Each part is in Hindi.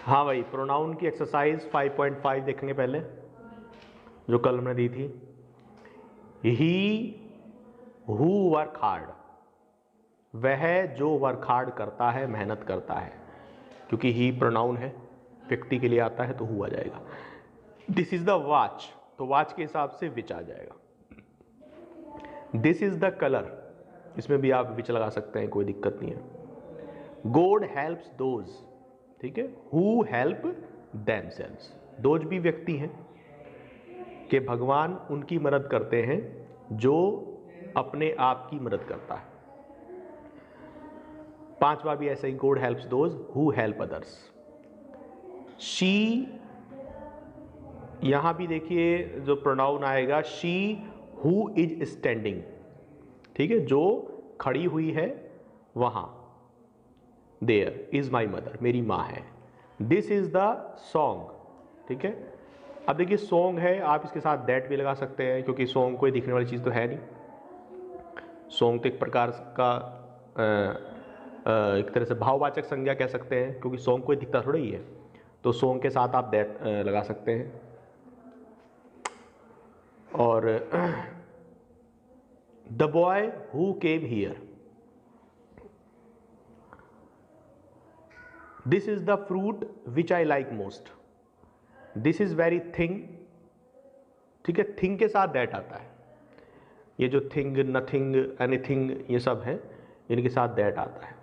हाँ भाई, प्रोनाउन की एक्सरसाइज 5.5 देखेंगे पहले, जो कल हमने दी थी। ही हु वर्क हार्ड, वह जो वर्क हार्ड करता है, मेहनत करता है, क्योंकि ही प्रोनाउन है, व्यक्ति के लिए आता है तो हु आ जाएगा। दिस इज द वॉच, तो वॉच के हिसाब से विच आ जाएगा। दिस इज द कलर, इसमें भी आप विच लगा सकते हैं, कोई दिक्कत नहीं है। गॉड हेल्प्स दोज, ठीक है, हु हेल्प देमसेल्व्स, दोज भी व्यक्ति हैं कि भगवान उनकी मदद करते हैं जो अपने आप की मदद करता है। पांचवा भी ऐसे ही, god helps those who help others. She, यहां भी देखिए जो प्रोनाउन आएगा, शी हु इज स्टैंडिंग, ठीक है, जो खड़ी हुई है वहां, देयर इज माई मदर, मेरी माँ है। दिस इज द सॉन्ग, ठीक है। अब देखिए सॉन्ग है, आप इसके साथ दैट भी लगा सकते हैं, क्योंकि सॉन्ग कोई दिखने वाली चीज़ तो है नहीं। सॉन्ग तो एक प्रकार का एक तरह से भाववाचक संज्ञा कह सकते हैं, क्योंकि सॉन्ग कोई दिखता थोड़ा ही है, तो सॉन्ग के साथ आप दैट लगा सकते हैं। और the boy who came here, this is the fruit which I like most, this is very thing, ठीक है, थिंग के साथ दैट आता है। ये जो थिंग, नथिंग, एनीथिंग, ये सब हैं, इनके साथ दैट आता है।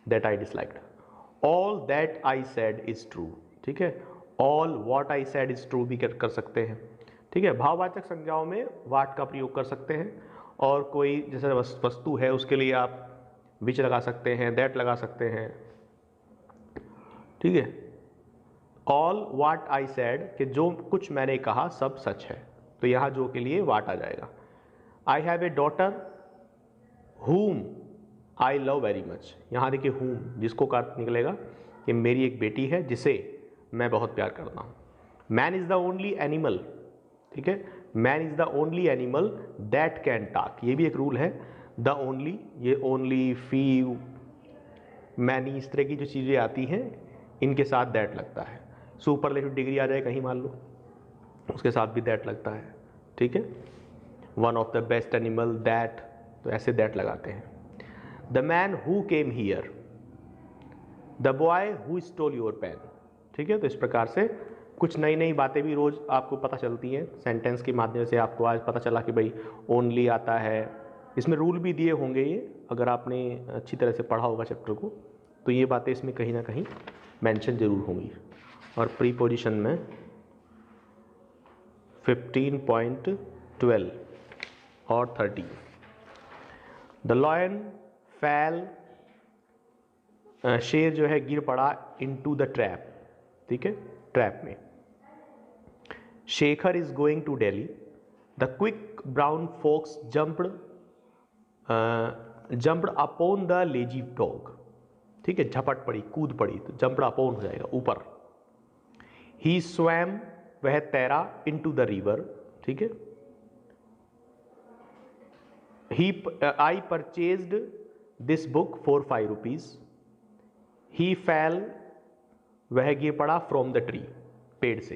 That I disliked. All that I said is true, ठीक है, all what I said is true भी कर सकते हैं, ठीक है। भाववाचक संज्ञाओं में वाट का प्रयोग कर सकते हैं, और कोई जैसे वस्तु है उसके लिए आप विच लगा सकते हैं, दैट लगा सकते हैं, ठीक है। ऑल व्हाट आई सेड, कि जो कुछ मैंने कहा सब सच है, तो यहां जो के लिए वाट आ जाएगा। I have a daughter whom I love very much, यहाँ देखिए whom, जिसको का अर्थ निकलेगा कि मेरी एक बेटी है जिसे मैं बहुत प्यार करता हूँ। Man is the only animal, ठीक है, man is the only animal that can talk, ये भी एक रूल है। द ओनली, ये ओनली, फीव, मैनी, इस तरह की जो चीज़ें आती हैं इनके साथ दैट लगता है। सुपरलेटिव डिग्री आ जाए कहीं मान लो, उसके साथ भी दैट लगता है, ठीक है। One of the best animal that, तो ऐसे दैट लगाते हैं। The man who came here, the boy who stole your pen, ठीक है। तो इस प्रकार से कुछ नई नई बातें भी रोज आपको पता चलती हैं सेंटेंस के माध्यम से। आपको आज पता चला कि भाई ओनली आता है, इसमें रूल भी दिए होंगे ये, अगर आपने अच्छी तरह से पढ़ा होगा चैप्टर को, तो ये बातें इसमें कहीं ना कहीं मेंशन जरूर होंगी। और प्रीपोजिशन में 15.12 और 30। द लॉयन फैल, शेर जो है गिर पड़ा इनटू द ट्रैप, ठीक है, ट्रैप में। Shekhar is going to Delhi, the quick brown fox jumped upon the lazy dog, ठीक है, झपट पड़ी, कूद पड़ी, तो जंप्ड अपॉन हो जाएगा ऊपर। ही स्वैम, वह तैरा, इनटू द रिवर, ठीक है। I purchased this book for 5 rupees. He fell, वह गिर पड़ा, फ्रॉम द ट्री, पेड़ से।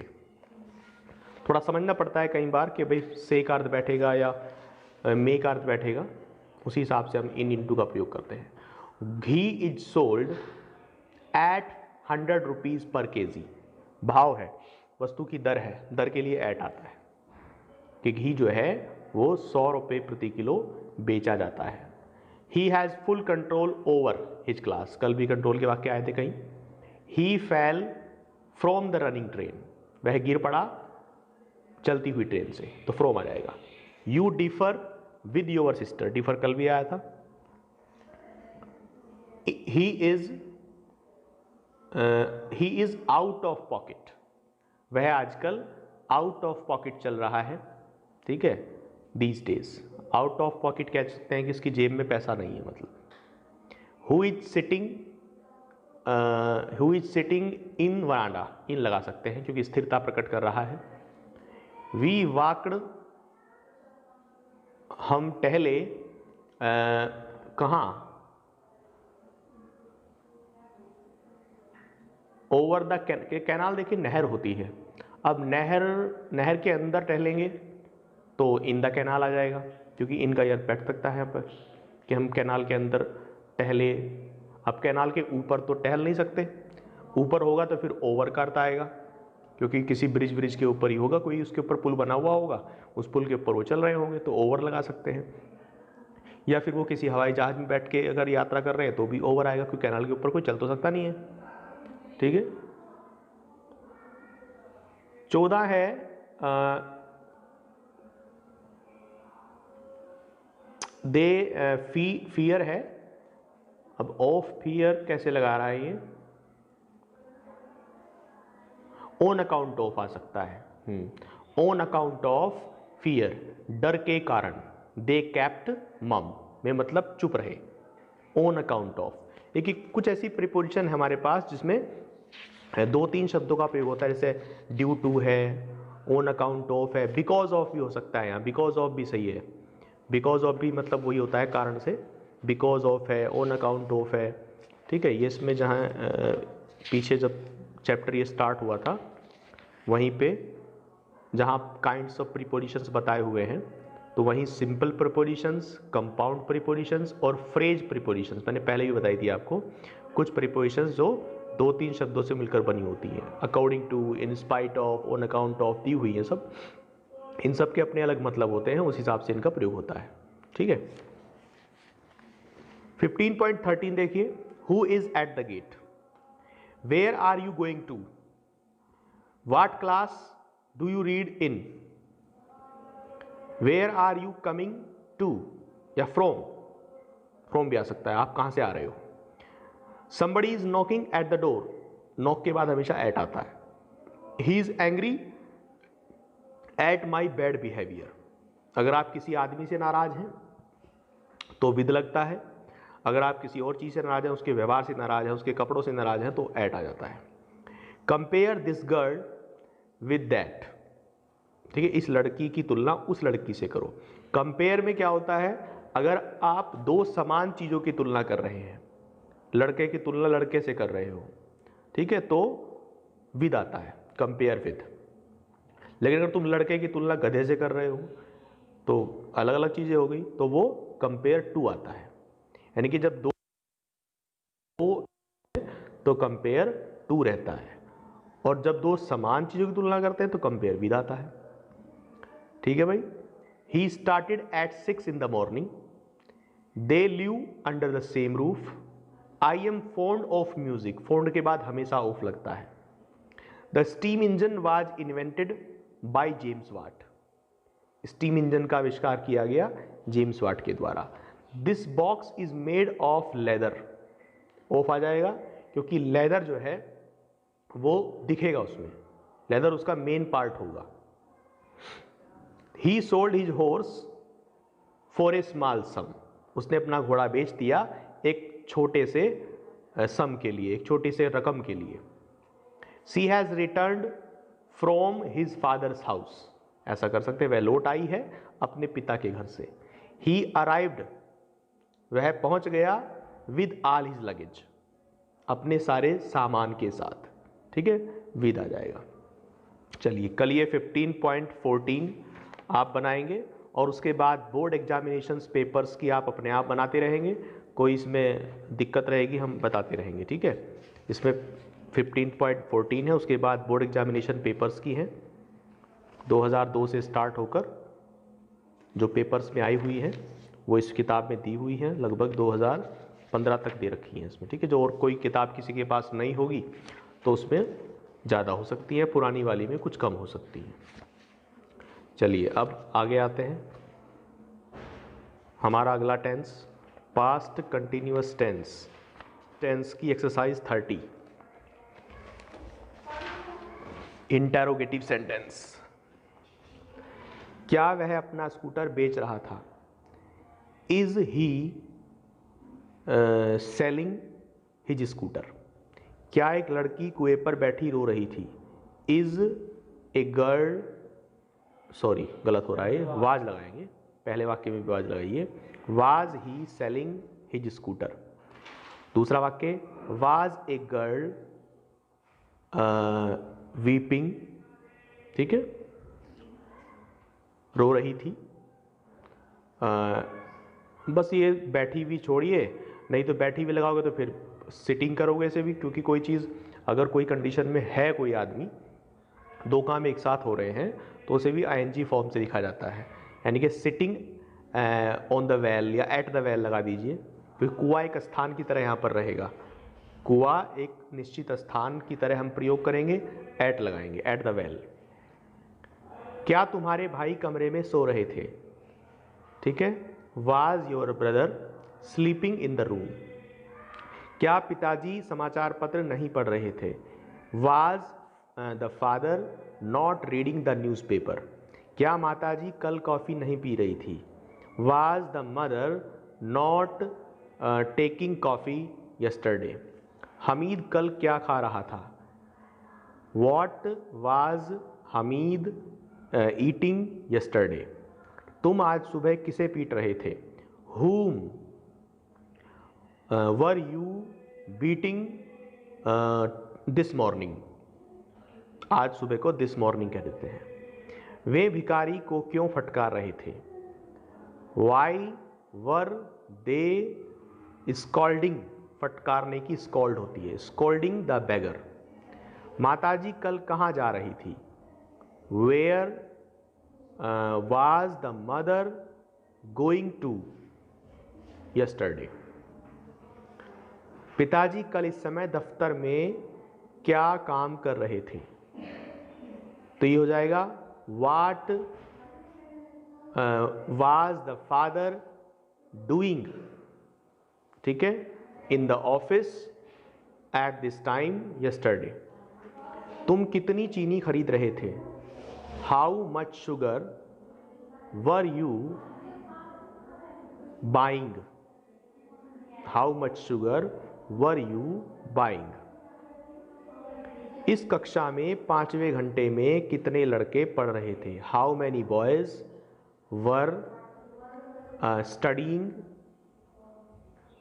थोड़ा समझना पड़ता है कई बार कि भाई से का अर्थ बैठेगा या मे का अर्थ बैठेगा, उसी हिसाब से हम इन इनटू का प्रयोग करते हैं। Ghee is sold at 100 rupees per KG, भाव है, वस्तु की दर है, दर के लिए एट आता है कि घी जो है वो 100 रुपये प्रति किलो बेचा जाता है। He has full control over his class, कल भी कंट्रोल के वाक्य आए थे कहीं। ही फैल फ्रॉम द रनिंग ट्रेन, वह गिर पड़ा चलती हुई ट्रेन से, तो फ्रॉम आ जाएगा। You differ with your sister, differ कल भी आया था। He is out of pocket, वह आजकल आउट ऑफ पॉकेट चल रहा है, ठीक है, these days. Out of pocket कह सकते हैं कि इसकी जेब में पैसा नहीं है, मतलब। हु इज सिटिंग इन वरांडा, इन लगा सकते हैं क्योंकि स्थिरता प्रकट कर रहा है। वी वाकड, हम टहले, कहाँ, ओवर द कैनाल, देखिए नहर होती है, अब नहर के अंदर टहलेंगे तो इन द कैनाल आ जाएगा, क्योंकि इनका यार बैठ सकता है यहाँ पर कि हम कैनाल के अंदर टहले। अब कैनाल के ऊपर तो टहल नहीं सकते, ऊपर होगा तो फिर ओवर का अर्थ आएगा, क्योंकि किसी ब्रिज के ऊपर ही होगा, कोई उसके ऊपर पुल बना हुआ होगा, उस पुल के ऊपर वो चल रहे होंगे तो ओवर लगा सकते हैं। या फिर वो किसी हवाई जहाज में बैठ के अगर यात्रा कर रहे हैं तो भी ओवर आएगा, क्योंकि कैनाल के ऊपर कोई चल तो सकता नहीं है। ठीक है। 14 है दे फियर है। अब ऑफ फियर कैसे लगा रहा है ये, ऑन अकाउंट ऑफ आ सकता है। ऑन अकाउंट ऑफ फियर, डर के कारण। दे कैप्ट मम में मतलब चुप रहे, ऑन अकाउंट ऑफ। देखिए कुछ ऐसी प्रीपोजिशन है हमारे पास जिसमें 2-3 शब्दों का प्रयोग होता है, जैसे ड्यू टू है, ऑन अकाउंट ऑफ है, बिकॉज ऑफ भी हो सकता है, यहाँ बिकॉज ऑफ भी सही है, बिकॉज ऑफ भी मतलब वही होता है कारण से, बिकॉज ऑफ है, ऑन अकाउंट ऑफ है। ठीक है, ये इसमें जहाँ पीछे जब चैप्टर ये स्टार्ट हुआ था वहीं पे जहाँ काइंड्स ऑफ प्रीपोजिशंस बताए हुए हैं, तो वहीं सिंपल प्रीपोजिशंस, कंपाउंड प्रीपोजिशंस और फ्रेज प्रीपोजिशंस मैंने पहले भी बताई थी आपको, कुछ प्रीपोजिशंस जो 2-3 शब्दों से मिलकर बनी होती हैं। According to, in spite of, on account of दी हुई है सब, इन सब के अपने अलग मतलब होते हैं, उस हिसाब से इनका प्रयोग होता है। ठीक है। 15.13 देखिए, who is at the gate, where are you going to, what class do you read in, where are you coming to, या फ्रॉम भी आ सकता है, आप कहां से आ रहे हो। somebody is knocking at the door, knock के बाद हमेशा एट आता है। he is angry at my bad behavior, अगर आप किसी आदमी से नाराज हैं तो विद लगता है, अगर आप किसी और चीज से नाराज हैं, उसके व्यवहार से नाराज हैं, उसके कपड़ों से नाराज हैं, तो एट आ जाता है। Compare this girl with that, ठीक है, इस लड़की की तुलना उस लड़की से करो। कंपेयर में क्या होता है, अगर आप दो समान चीजों की तुलना कर रहे हैं, लड़के की तुलना लड़के से कर रहे हो, ठीक है, तो विद आता है, कंपेयर विद। लेकिन अगर तुम लड़के की तुलना गधे से कर रहे हो तो अलग अलग चीजें हो गई, तो वो कंपेयर टू आता है। यानी कि जब दो तो कंपेयर टू रहता है, और जब दो समान चीजों की तुलना करते हैं तो कंपेयर विद आता है। ठीक है भाई। He started at 6 in the morning, they live under the same roof, I am fond of music, fond के बाद हमेशा ऑफ लगता है। The steam engine was invented by James Watt, steam engine का आविष्कार किया गया जेम्स वाट के द्वारा। This box is made of leather, of आ जाएगा क्योंकि लेदर जो है वो दिखेगा उसमें, लेदर उसका मेन पार्ट होगा। He sold his horse for a small sum, उसने अपना घोड़ा बेच दिया एक छोटे से सम के लिए, एक छोटी से रकम के लिए। She has returned from his father's house, ऐसा कर सकते हैं, वह लौट आई है अपने पिता के घर से। ही अराइव्ड, वह पहुंच गया, विद ऑल हिज लगेज, अपने सारे सामान के साथ। ठीक है, विद आ जाएगा। चलिए कल ये 15.14 आप बनाएंगे और उसके बाद बोर्ड एग्जामिनेशंस पेपर्स की आप अपने आप बनाते रहेंगे, कोई इसमें दिक्कत रहेगी हम बताते रहेंगे। ठीक है, इसमें 15.14 है, उसके बाद बोर्ड एग्जामिनेशन पेपर्स की हैं 2002 से स्टार्ट होकर जो पेपर्स में आई हुई है वो इस किताब में दी हुई है, लगभग 2015 तक दे रखी हैं इसमें। ठीक है, जो और कोई किताब किसी के पास नहीं होगी तो उसमें ज़्यादा हो सकती है, पुरानी वाली में कुछ कम हो सकती है। चलिए अब आगे आते हैं। हमारा अगला tense past continuous tense, tense की एक्सरसाइज 30, इंटेरोगेटिव सेंटेंस। क्या वह अपना स्कूटर बेच रहा था? Is he selling his scooter. क्या एक लड़की कुएं पर बैठी रो रही थी? इज ए गर्ल, सॉरी गलत हो रहा है, वाज लगाएंगे, पहले वाक्य में भी वाज लगाइए। Was he selling his scooter. दूसरा वाक्य, वाज ए गर्ल वीपिंग, ठीक है, रो रही थी। बस ये बैठी हुई छोड़िए, नहीं तो बैठी हुई लगाओगे तो फिर सिटिंग करोगे ऐसे भी, क्योंकि कोई चीज़ अगर कोई कंडीशन में है, कोई आदमी दो काम एक साथ हो रहे हैं तो उसे भी आईएनजी फॉर्म से लिखा जाता है। यानी कि सिटिंग ऑन द वेल या एट द वेल लगा दीजिए, फिर कुआं एक स्थान की तरह यहाँ पर रहेगा। कुआं एक निश्चित स्थान की तरह हम प्रयोग करेंगे, एट लगाएंगे, एट द वेल। क्या तुम्हारे भाई कमरे में सो रहे थे, ठीक है, was your brother sleeping in the room. क्या पिताजी समाचार पत्र नहीं पढ़ रहे थे, was the father not reading the newspaper. क्या माताजी कल कॉफ़ी नहीं पी रही थी, was the mother not taking coffee yesterday. Hamid कल क्या खा रहा था, what was Hamid eating yesterday. तुम आज सुबह किसे पीट रहे थे, whom were you beating this morning। आज सुबह को this morning कह देते हैं। वे भिखारी को क्यों फटकार रहे थे, why were they scolding। फटकारने की स्कॉल्ड होती है, scolding the beggar। माताजी कल कहाँ जा रही थी, where was the mother going to yesterday। पिताजी कल इस समय दफ्तर में क्या काम कर रहे थे, तो ये हो जाएगा what was the father doing, ठीक है, in the office at this time yesterday। तुम कितनी चीनी खरीद रहे थे, how much sugar were you buying। how much sugar were you buying। इस कक्षा में 5वें घंटे में कितने लड़के पढ़ रहे थे, how many boys were studying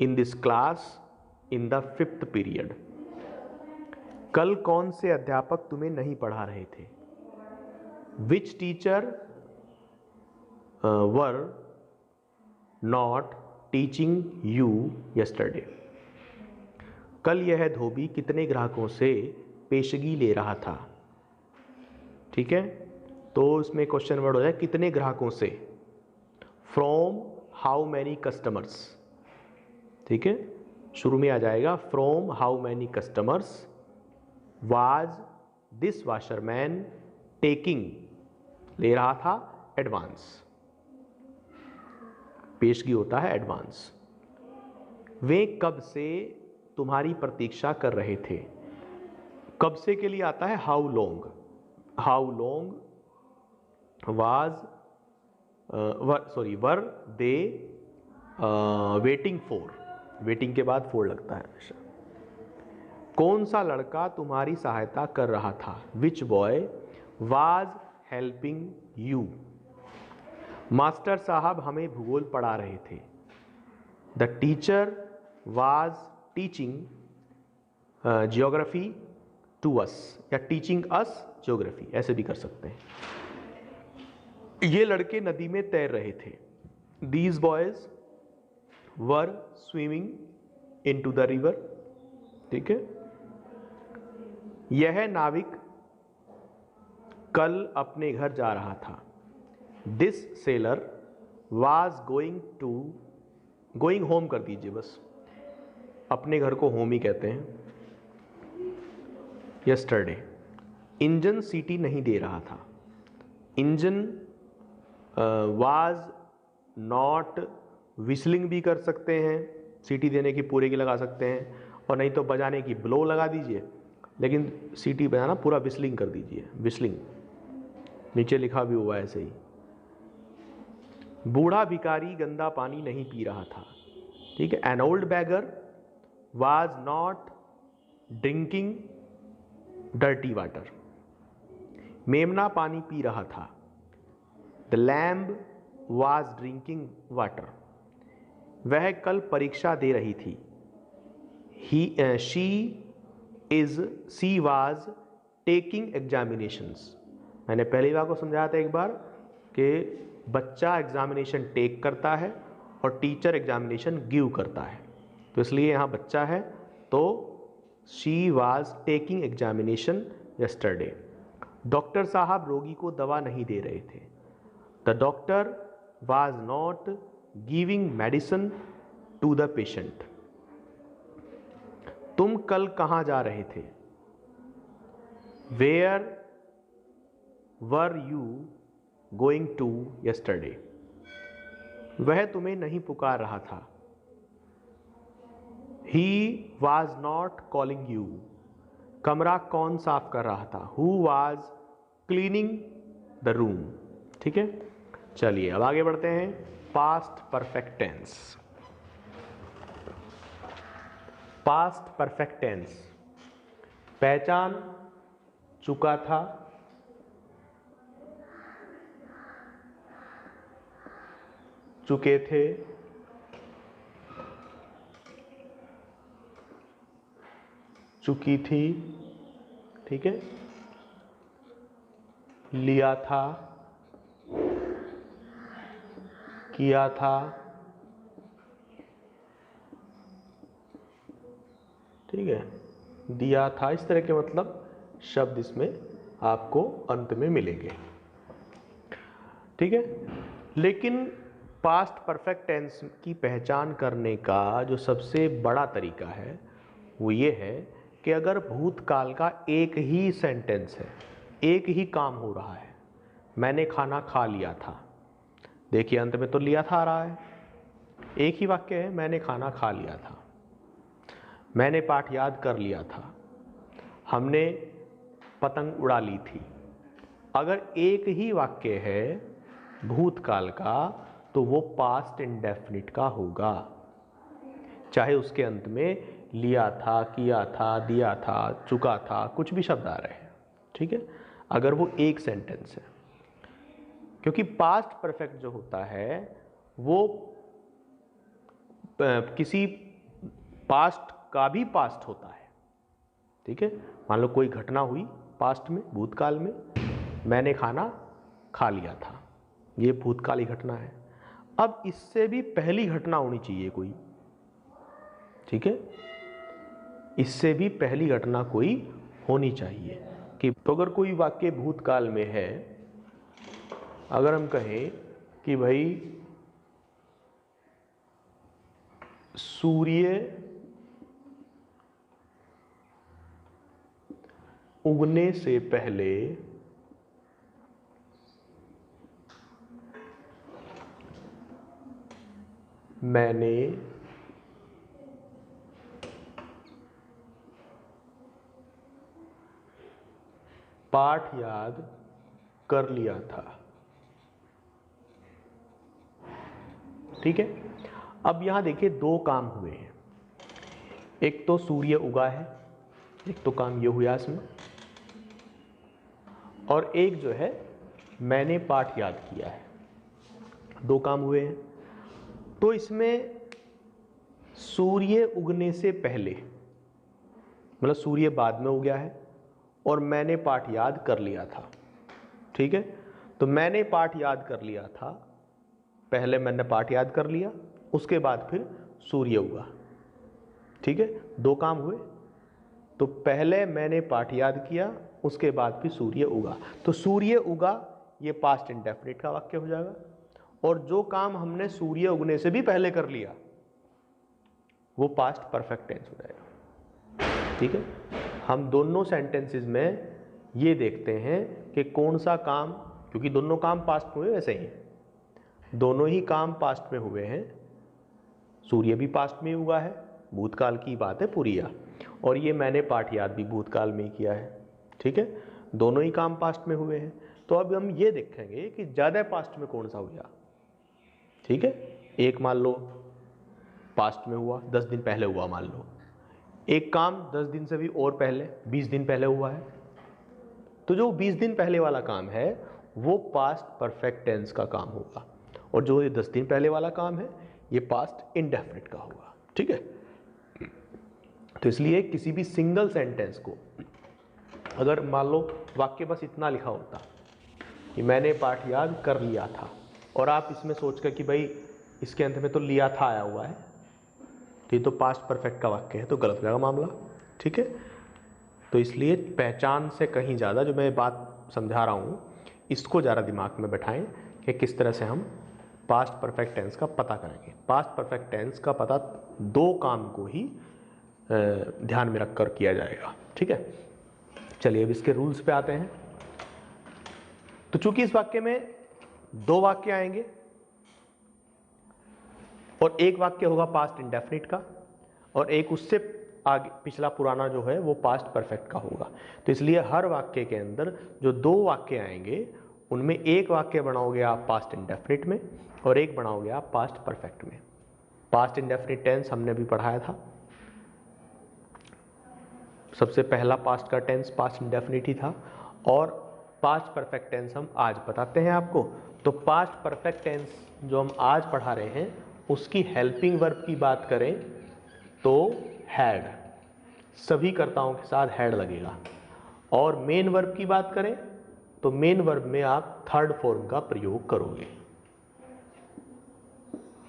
in this class in the 5th period। कल कौन से अध्यापक तुम्हें नहीं पढ़ा रहे थे, which teacher were not teaching you yesterday। कल यह धोबी कितने ग्राहकों से पेशगी ले रहा था, ठीक है, तो इसमें क्वेश्चन वर्ड हो जाए कितने ग्राहकों से, फ्रॉम हाउ मैनी कस्टमर्स, ठीक है, शुरू में आ जाएगा from how many customers. Was this washerman taking, ले रहा था एडवांस, पेशगी होता है एडवांस। वे कब से तुम्हारी प्रतीक्षा कर रहे थे, कब से के लिए आता है how long, how long was were they waiting for, waiting के बाद फोर लगता है हमेशा। कौन सा लड़का तुम्हारी सहायता कर रहा था, which boy was helping you. Master साहब हमें भूगोल पढ़ा रहे थे, the teacher was teaching geography to us, या टीचिंग अस जियोग्राफी, ऐसे भी कर सकते हैं। ये लड़के नदी में तैर रहे थे, these boys were swimming into the river, ठीक है। यह नाविक कल अपने घर जा रहा था, this seller was going home कर दीजिए, बस अपने घर को होम ही कहते हैं। यस्टरडे इंजन सीटी नहीं दे रहा था, इंजन वाज नॉट विस्लिंग भी कर सकते हैं, सीटी देने की पूरे की लगा सकते हैं, और नहीं तो बजाने की ब्लो लगा दीजिए, लेकिन सीटी बजाना पूरा विस्लिंग कर दीजिए, विस्लिंग, नीचे लिखा भी हुआ है ऐसे ही। बूढ़ा भिखारी गंदा पानी नहीं पी रहा था, ठीक है, an old beggar was not drinking dirty water. मेमना पानी पी रहा था, the lamb was drinking water. वह कल परीक्षा दे रही थी, she is she was taking examinations. मैंने पहली बार को समझाया था एक बार कि बच्चा एग्जामिनेशन टेक करता है और टीचर एग्जामिनेशन गिव करता है, तो इसलिए यहाँ बच्चा है, तो she was taking examination yesterday. Doctor साहब रोगी को दवा नहीं दे रहे थे। The doctor was not giving medicine to the patient. तुम कल कहाँ जा रहे थे? Where were you going to yesterday. वह तुम्हें नहीं पुकार रहा था। He was not calling you. कमरा कौन साफ कर रहा था? Who was cleaning the room. ठीक है, चलिए अब आगे बढ़ते हैं। Past perfect tense. Past perfect tense, पहचान चुका था, चुके थे, चुकी थी, ठीक है, लिया था, किया था, ठीक है, दिया था। इस तरह के मतलब शब्द इसमें आपको अंत में मिलेंगे, ठीक है। लेकिन पास्ट परफेक्ट टेंस की पहचान करने का जो सबसे बड़ा तरीका है वो ये है कि अगर भूतकाल का एक ही सेंटेंस है, एक ही काम हो रहा है, मैंने खाना खा लिया था, देखिए अंत में तो लिया था आ रहा है, एक ही वाक्य है, मैंने खाना खा लिया था, मैंने पाठ याद कर लिया था, हमने पतंग उड़ा ली थी। अगर एक ही वाक्य है भूतकाल का तो वो पास्ट इंडेफिनिट का होगा, चाहे उसके अंत में लिया था, किया था, दिया था, चुका था, कुछ भी शब्द आ रहे हैं, ठीक है, अगर वो एक सेंटेंस है। क्योंकि पास्ट परफेक्ट जो होता है वो किसी पास्ट का भी पास्ट होता है, ठीक है। मान लो कोई घटना हुई पास्ट में, भूतकाल में, मैंने खाना खा लिया था, ये भूतकाली घटना है। अब इससे भी पहली घटना होनी चाहिए कोई, ठीक है, इससे भी पहली घटना कोई होनी चाहिए कि तो अगर कोई वाक्य भूतकाल में है, अगर हम कहें कि भाई सूर्य उगने से पहले मैंने पाठ याद कर लिया था, ठीक है। अब यहां देखिए दो काम हुए हैं, एक तो सूर्य उगा है, एक तो काम ये हुआ इसमें, और एक जो है मैंने पाठ याद किया है, दो काम हुए हैं। तो इसमें सूर्य उगने से पहले मतलब सूर्य बाद में उगा है और मैंने पाठ याद कर लिया था, ठीक है। तो मैंने पाठ याद कर लिया था, पहले मैंने पाठ याद कर लिया, उसके बाद फिर सूर्य उगा, ठीक है, दो काम हुए। तो पहले मैंने पाठ याद किया, उसके बाद फिर सूर्य उगा, तो सूर्य उगा ये पास्ट इंडेफिनिट का वाक्य हो जाएगा। और जो काम हमने सूर्य उगने से भी पहले कर लिया वो पास्ट परफेक्ट टेंस हो जाएगा, ठीक है। हम दोनों सेंटेंसेस में ये देखते हैं कि कौन सा काम, क्योंकि दोनों काम पास्ट में हुए, वैसे ही दोनों ही काम पास्ट में हुए हैं, सूर्य भी पास्ट में हुआ है, भूतकाल की बात है पूरी, और ये मैंने पाठ याद भी भूतकाल में ही किया है, ठीक है, दोनों ही काम पास्ट में हुए हैं। तो अब हम ये देखेंगे कि ज़्यादा पास्ट में कौन सा हुआ, ठीक है। एक मान लो पास्ट में हुआ, 10 दिन पहले हुआ मान लो, एक काम 10 दिन से भी और पहले 20 दिन पहले हुआ है, तो जो 20 दिन पहले वाला काम है वो पास्ट परफेक्ट टेंस का काम होगा, और जो ये 10 दिन पहले वाला काम है ये पास्ट इंडेफिनिट का होगा, ठीक है। तो इसलिए किसी भी सिंगल सेंटेंस को, अगर मान लो वाक्य बस इतना लिखा होता कि मैंने पाठ याद कर लिया था, और आप इसमें सोचकर कि भाई इसके अंत में तो लिया था आया हुआ है, तो ये तो पास्ट परफेक्ट का वाक्य है, तो गलत जाएगा मामला। ठीक है, तो इसलिए पहचान से कहीं ज़्यादा जो मैं बात समझा रहा हूँ इसको ज़्यादा दिमाग में बैठाएं कि किस तरह से हम पास्ट परफेक्ट टेंस का पता करेंगे। पास्ट परफेक्ट टेंस का पता दो काम को ही ध्यान में रखकर किया जाएगा। ठीक है, चलिए अब इसके रूल्स पे आते हैं। तो चूंकि इस वाक्य में दो वाक्य आएंगे और एक वाक्य होगा पास्ट इंडेफिनिट का और एक उससे आगे पिछला पुराना जो है वो पास्ट परफेक्ट का होगा, तो इसलिए हर वाक्य के अंदर जो दो वाक्य आएंगे उनमें एक वाक्य बनाओगे आप पास्ट इंडेफिनिट में और एक बनाओगे आप पास्ट परफेक्ट में। पास्ट इंडेफिनिट टेंस हमने भी पढ़ाया था, सबसे पहला पास्ट का टेंस पास्ट इंडेफिनिट ही था, और पास्ट परफेक्ट टेंस हम आज बताते हैं आपको। तो पास्ट परफेक्ट टेंस जो हम आज पढ़ा रहे हैं उसकी हेल्पिंग वर्ब की बात करें तो हैड, सभी कर्ताओं के साथ हैड लगेगा, और मेन वर्ब की बात करें तो मेन वर्ब में आप थर्ड फॉर्म का प्रयोग करोगे।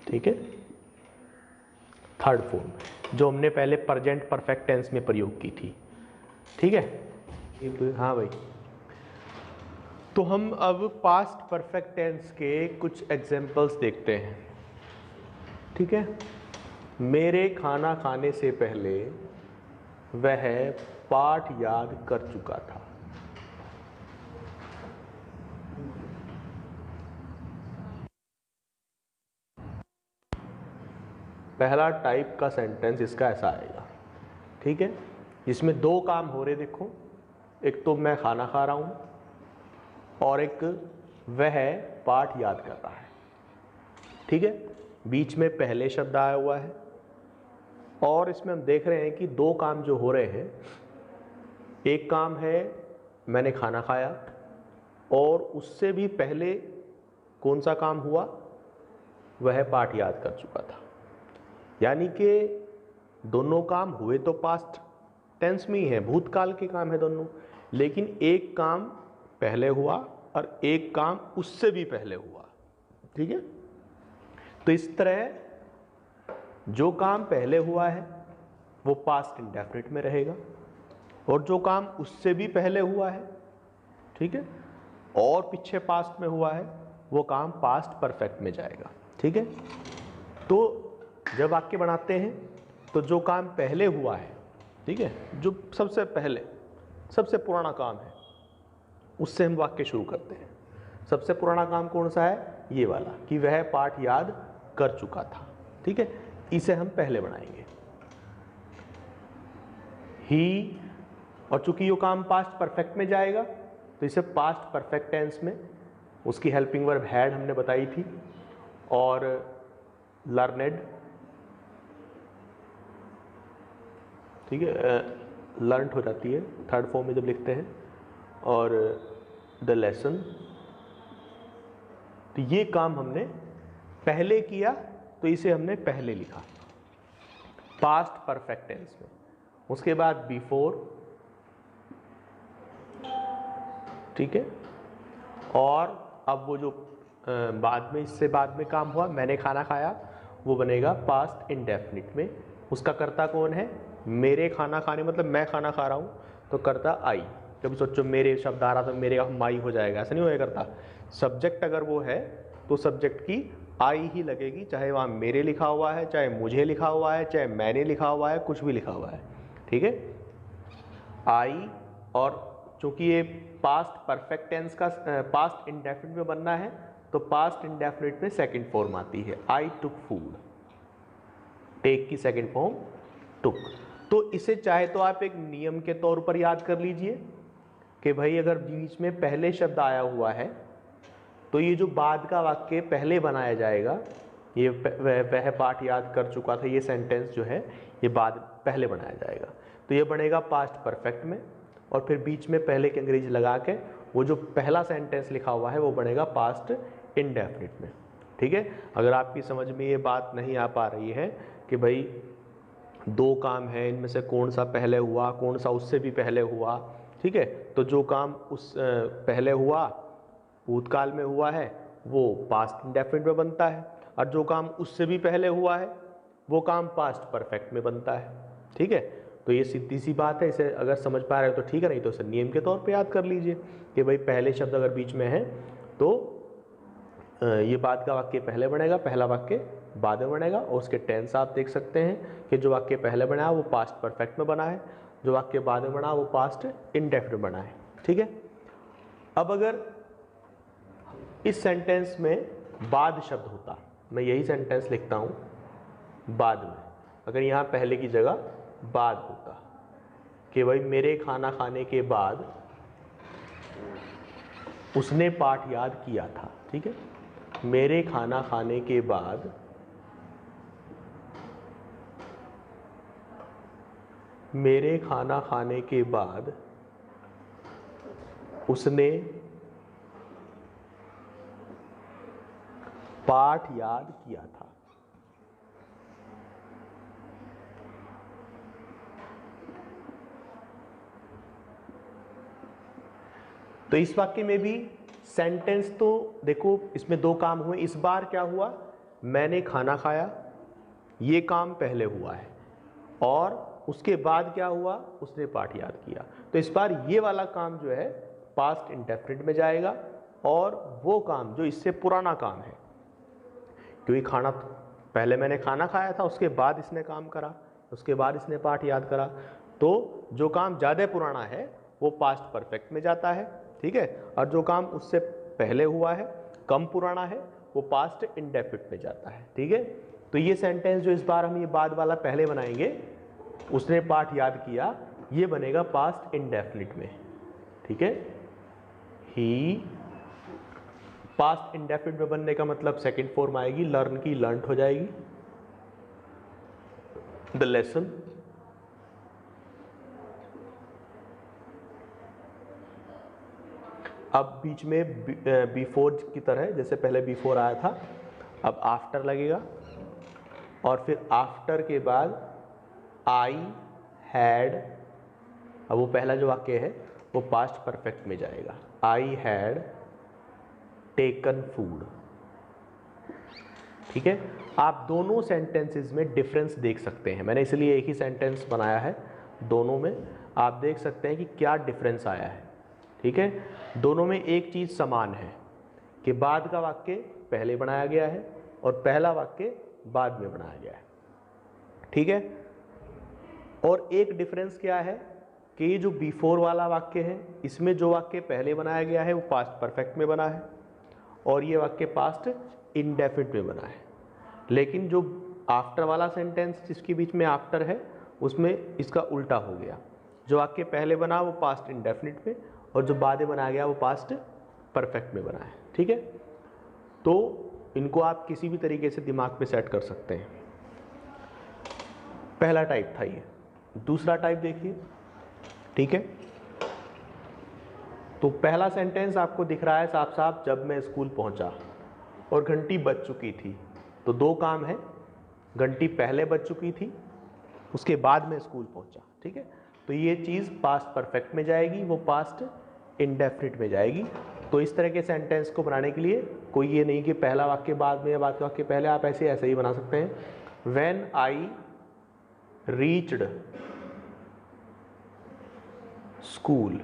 ठीक है, थर्ड फॉर्म जो हमने पहले प्रेजेंट परफेक्ट टेंस में प्रयोग की थी। ठीक है, हाँ भाई, तो हम अब पास्ट परफेक्ट टेंस के कुछ एग्जांपल्स देखते हैं। ठीक है, मेरे खाना खाने से पहले वह पाठ याद कर चुका था। पहला टाइप का सेंटेंस इसका ऐसा आएगा। ठीक है, इसमें दो काम हो रहे, देखो, एक तो मैं खाना खा रहा हूं और एक वह पाठ याद कर रहा है। ठीक है, बीच में पहले शब्द आया हुआ है और इसमें हम देख रहे हैं कि दो काम जो हो रहे हैं, एक काम है मैंने खाना खाया और उससे भी पहले कौन सा काम हुआ, वह पाठ याद कर चुका था। यानी कि दोनों काम हुए तो पास्ट टेंस में ही है, भूतकाल के काम है दोनों, लेकिन एक काम पहले हुआ और एक काम उससे भी पहले हुआ। ठीक है, तो इस तरह जो काम पहले हुआ है वो पास्ट इंडेफिनिट में रहेगा और जो काम उससे भी पहले हुआ है, ठीक है, और पीछे पास्ट में हुआ है, वो काम पास्ट परफेक्ट में जाएगा। ठीक है, तो जब वाक्य बनाते हैं तो जो काम पहले हुआ है, ठीक है, जो सबसे पहले सबसे पुराना काम है, उससे हम वाक्य शुरू करते हैं। सबसे पुराना काम कौन सा है, ये वाला, कि वह पाठ याद कर चुका था। ठीक है, इसे हम पहले बनाएंगे ही, और चूंकि ये काम पास्ट परफेक्ट में जाएगा तो इसे पास्ट परफेक्ट टेंस में उसकी हेल्पिंग वर्ब हैड हमने बताई थी, और लर्नेड, ठीक है, लर्नड हो जाती है थर्ड फॉर्म में जब लिखते हैं, और द लेसन, तो ये काम हमने पहले किया तो इसे हमने पहले लिखा पास्ट परफेक्ट टेंस में। उसके बाद बिफोर, ठीक है, और अब वो जो बाद में, इससे बाद में काम हुआ मैंने खाना खाया, वो बनेगा पास्ट इंडेफिनिट में। उसका कर्ता कौन है, मेरे खाना खाने, मतलब मैं खाना खा रहा हूँ तो कर्ता आई। कभी सोचो मेरे शब्द आ रहा तो मेरे माई हो जाएगा, ऐसा नहीं होएगा करता। सब्जेक्ट अगर वो है तो सब्जेक्ट की आई ही लगेगी, चाहे वहाँ मेरे लिखा हुआ है, चाहे मुझे लिखा हुआ है, चाहे मैंने लिखा हुआ है, कुछ भी लिखा हुआ है। ठीक है, आई, और चूंकि ये पास्ट परफेक्ट टेंस का पास्ट इंडेफिनिट में बनना है तो पास्ट इंडेफिनिट में सेकंड फॉर्म आती है, आई टुक फूड, टेक की सेकंड फॉर्म टुक। तो इसे चाहे तो आप एक नियम के तौर पर याद कर लीजिए कि भाई अगर बीच में पहले शब्द आया हुआ है तो ये जो बाद का वाक्य पहले बनाया जाएगा, ये वह पाठ याद कर चुका था, ये सेंटेंस जो है ये बाद पहले बनाया जाएगा, तो ये बनेगा पास्ट परफेक्ट में, और फिर बीच में पहले की अंग्रेजी लगा के वो जो पहला सेंटेंस लिखा हुआ है वो बनेगा पास्ट इंडेफिनिट में। ठीक है, अगर आपकी समझ में ये बात नहीं आ पा रही है कि भाई दो काम है, इनमें से कौन सा पहले हुआ, कौन सा उससे भी पहले हुआ, ठीक है। तो जो काम उस पहले हुआ, भूतकाल में हुआ है, वो पास्ट इंडेफिनिट में बनता है, और जो काम उससे भी पहले हुआ है वो काम पास्ट परफेक्ट में बनता है, ठीक है। तो ये सीधी सी बात है, इसे अगर समझ पा रहे हो तो ठीक है, नहीं तो इसे नियम के तौर पे याद कर लीजिए कि भाई पहले शब्द अगर बीच में है तो ये बाद का वाक्य पहले बनेगा, पहला वाक्य बाद में बनेगा, और उसके टेंस आप देख सकते हैं कि जो वाक्य पहले बना है वो पास्ट परफेक्ट में बना है, जो वाक्य बाद में बना वो पास्ट इंडेफिनिट बना है, ठीक है। अब अगर इस सेंटेंस में बाद शब्द होता, मैं यही सेंटेंस लिखता हूँ बाद में, अगर यहाँ पहले की जगह बाद होता कि भाई मेरे खाना खाने के बाद उसने पाठ याद किया था, ठीक है। मेरे खाना खाने के बाद मेरे खाना खाने के बाद उसने पाठ याद किया था। तो इस वाक्य में भी सेंटेंस तो देखो, इसमें दो काम हुए। इस बार क्या हुआ, मैंने खाना खाया, ये काम पहले हुआ है, और उसके बाद क्या हुआ, उसने पाठ याद किया। तो इस बार ये वाला काम जो है पास्ट इंडेफिनिट में जाएगा, और वो काम जो इससे पुराना काम है, क्योंकि खाना पहले मैंने खाना खाया था, उसके बाद इसने काम करा, उसके बाद इसने पाठ याद करा, तो जो काम ज़्यादा पुराना है वो पास्ट परफेक्ट में जाता है, ठीक है। और जो काम उससे पहले हुआ है, कम पुराना है, वो पास्ट इंडेफिनिट में जाता है, ठीक है। तो ये सेंटेंस जो इस बार हम ये बाद वाला पहले बनाएंगे, उसने पाठ याद किया, ये बनेगा पास्ट इंडेफिनिट में, ठीक है। ही पास्ट इंडेफिनिट में बनने का मतलब सेकंड फॉर्म आएगी, लर्न की लर्नड हो जाएगी, द लेसन। अब बीच में बिफोर की तरह, जैसे पहले बिफोर आया था, अब आफ्टर लगेगा, और फिर आफ्टर के बाद आई हैड, अब वो पहला जो वाक्य है वो पास्ट परफेक्ट में जाएगा, आई हैड टेकन फूड, ठीक है। आप दोनों सेंटेंसेस में डिफरेंस देख सकते हैं, मैंने इसलिए एक ही सेंटेंस बनाया है, दोनों में आप देख सकते हैं कि क्या डिफरेंस आया है, ठीक है। दोनों में एक चीज़ समान है कि बाद का वाक्य पहले बनाया गया है और पहला वाक्य बाद में बनाया गया है, ठीक है। और एक डिफरेंस क्या है कि ये जो बिफोर वाला वाक्य है, इसमें जो वाक्य पहले बनाया गया है वो पास्ट परफेक्ट में बना है, और ये वाक्य पास्ट इंडेफिनिट में बना है। लेकिन जो आफ्टर वाला सेंटेंस जिसके बीच में आफ्टर है, उसमें इसका उल्टा हो गया, जो वाक्य पहले बना वो पास्ट इंडेफिनिट में, और जो बाद में बनाया गया वो पास्ट परफेक्ट में बना है, ठीक है। तो इनको आप किसी भी तरीके से दिमाग पे सेट कर सकते हैं। पहला टाइप था ये। दूसरा टाइप देखिए, ठीक है। तो पहला सेंटेंस आपको दिख रहा है साफ साफ, जब मैं स्कूल पहुंचा और घंटी बज चुकी थी। तो दो काम है, घंटी पहले बज चुकी थी, उसके बाद में स्कूल पहुंचा, ठीक है। तो ये चीज़ पास्ट परफेक्ट में जाएगी, वो पास्ट इंडेफिनिट में जाएगी। तो इस तरह के सेंटेंस को बनाने के लिए कोई ये नहीं कि पहला वाक्य बाद में या बाद का वाक्य पहले, आप ऐसे ही बना सकते हैं। व्हेन आई रीच्ड स्कूल,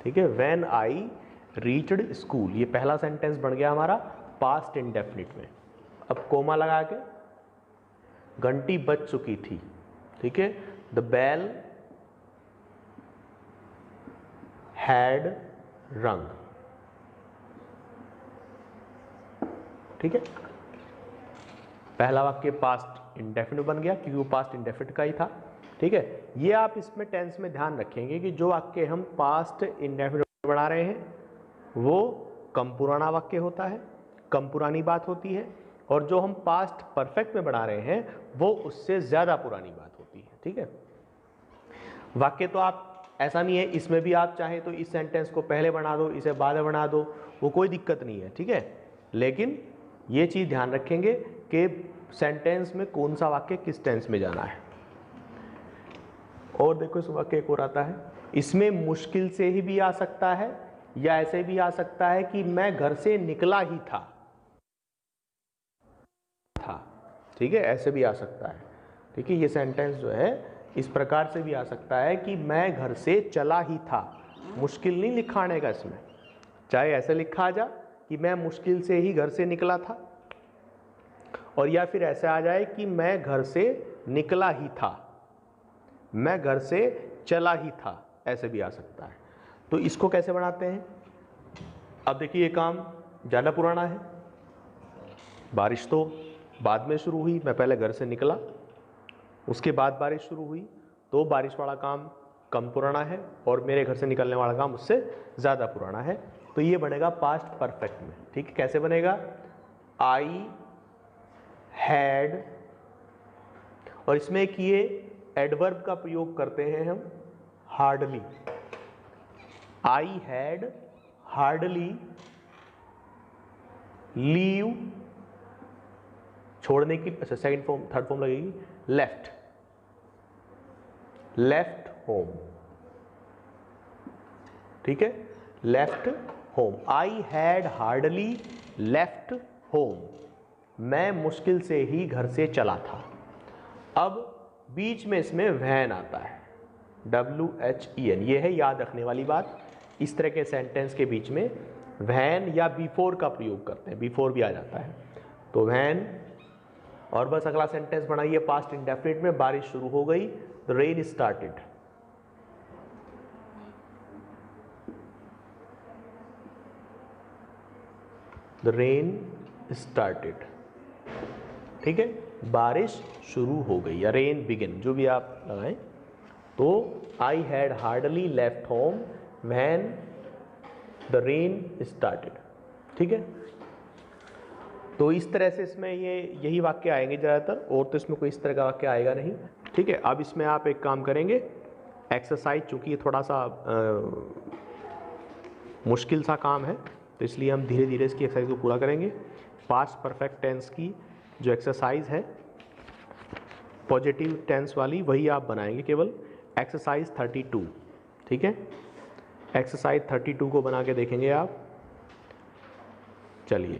ठीक है। व्हेन आई रीच्ड स्कूल, ये पहला सेंटेंस बन गया हमारा पास्ट इंडेफिनिट में। अब कोमा लगा के घंटी बज चुकी थी, ठीक है। द बेल हैड रंग, ठीक है। पहला वाक्य पास्ट इंडेफिनिट बन गया क्योंकि वो पास्ट इंडेफिनिट का ही था, ठीक है। ये आप इसमें टेंस में ध्यान रखेंगे कि जो वाक्य हम पास्ट इंडेफिनिट बना रहे हैं वो कम पुराना वाक्य होता है, कम पुरानी बात होती है, और जो हम पास्ट परफेक्ट में बना रहे हैं वो उससे ज़्यादा पुरानी बात होती है, ठीक है। वाक्य तो आप ऐसा नहीं है, इसमें भी आप चाहे तो इस सेंटेंस को पहले बना दो, इसे बाद में बना दो, वो कोई दिक्कत नहीं है, ठीक है। लेकिन ये चीज़ ध्यान रखेंगे कि सेंटेंस में कौन सा वाक्य किस टेंस में जाना है। और देखो इस वाक्य एक और आता है, इसमें मुश्किल से ही भी आ सकता है या ऐसे भी आ सकता है कि मैं घर से निकला ही था। ठीक है, ऐसे भी आ सकता है। ठीक है, ये सेंटेंस जो है इस प्रकार से भी आ सकता है कि मैं घर से चला ही था। मुश्किल नहीं लिखा आने का इसमें, चाहे ऐसे लिखा आ जा कि मैं मुश्किल से ही घर से निकला था, और या फिर ऐसे आ जाए कि मैं घर से निकला ही था, मैं घर से चला ही था, ऐसे भी आ सकता है। तो इसको कैसे बनाते हैं, अब देखिए ये काम ज़्यादा पुराना है। बारिश तो बाद में शुरू हुई, मैं पहले घर से निकला, उसके बाद बारिश शुरू हुई, तो बारिश वाला काम कम पुराना है और मेरे घर से निकलने वाला काम उससे ज़्यादा पुराना है। तो ये बनेगा पास्ट परफेक्ट में। ठीक है, कैसे बनेगा, आई हैड, और इसमें एक ये एडवर्ब का प्रयोग करते हैं हम, hardly. I had hardly leave, छोड़ने की, अच्छा सेकंड फॉर्म, थर्ड फॉर्म लगेगी, लेफ्ट, लेफ्ट होम। ठीक है, left home, I had hardly left home, मैं मुश्किल से ही घर से चला था। अब बीच में इसमें वैन आता है, WHEN, ये है याद रखने वाली बात। इस तरह के सेंटेंस के बीच में वैन या बिफोर का प्रयोग करते हैं, बिफोर भी आ जाता है। तो वैन, और बस अगला सेंटेंस बनाइए पास्ट इंडेफिनिट में, बारिश शुरू हो गई, the rain started. The rain started. ठीक है, बारिश शुरू हो गई या रेन बिगिन, जो भी आप लगाएं। तो I had hardly left home when the rain started. ठीक है, तो इस तरह से इसमें यही वाक्य आएंगे ज़्यादातर, और तो इसमें कोई इस तरह का वाक्य आएगा नहीं। ठीक है, अब इसमें आप एक काम करेंगे, एक्सरसाइज, चूँकि ये थोड़ा सा मुश्किल सा काम है, तो इसलिए हम धीरे धीरे इसकी एक्सरसाइज को पूरा करेंगे। पास्ट परफेक्ट टेंस की जो एक्सरसाइज है पॉजिटिव टेंस वाली, वही आप बनाएंगे केवल, एक्सरसाइज 32। ठीक है, एक्सरसाइज 32 को बना के देखेंगे आप। चलिए।